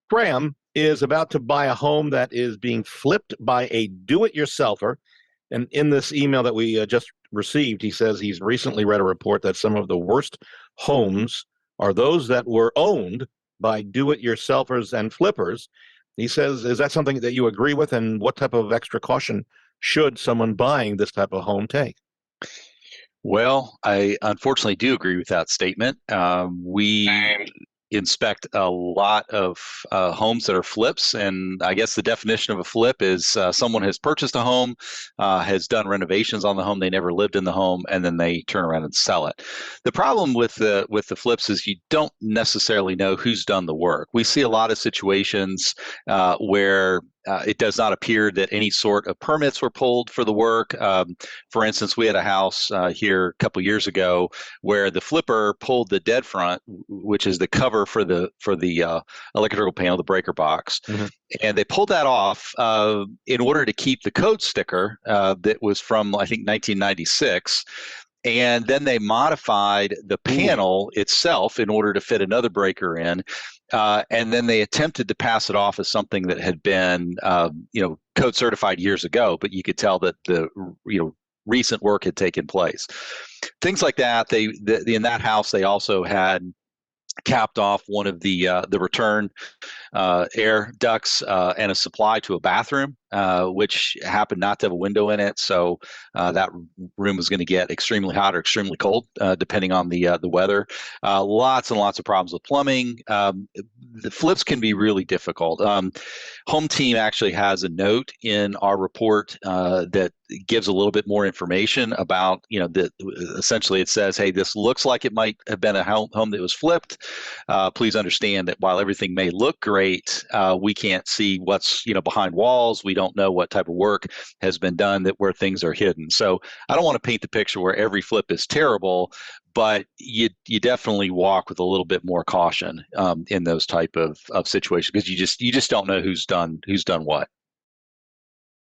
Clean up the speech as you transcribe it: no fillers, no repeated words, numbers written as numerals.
Graham is about to buy a home that is being flipped by a do-it-yourselfer. And in this email that we just received, he says he's recently read a report that some of the worst homes are those that were owned by do-it-yourselfers and flippers. He says, is that something that you agree with? And what type of extra caution should someone buying this type of home take? Well, I unfortunately do agree with that statement. We inspect a lot of homes that are flips, and I guess the definition of a flip is someone has purchased a home, has done renovations on the home, they never lived in the home, and then they turn around and sell it. The problem with the flips is you don't necessarily know who's done the work. We see a lot of situations where it does not appear that any sort of permits were pulled for the work. For instance, we had a house here a couple years ago where the flipper pulled the dead front, which is the cover for the electrical panel, the breaker box, and they pulled that off in order to keep the code sticker that was from, I think, 1996. And then they modified the panel itself in order to fit another breaker in. And then they attempted to pass it off as something that had been, code certified years ago, but you could tell that the recent work had taken place. Things like that. In that house, they also had capped off one of the return air ducts and a supply to a bathroom, which happened not to have a window in it. So that room was going to get extremely hot or extremely cold, depending on the weather. Lots and lots of problems with plumbing. The flips can be really difficult. Home Team actually has a note in our report that gives a little bit more information about, essentially it says, hey, this looks like it might have been a home that was flipped. Please understand that while everything may look great, we can't see what's, behind walls. We don't know what type of work has been done where things are hidden. So I don't want to paint the picture where every flip is terrible, but you definitely walk with a little bit more caution in those type of situations, because you just don't know who's done what.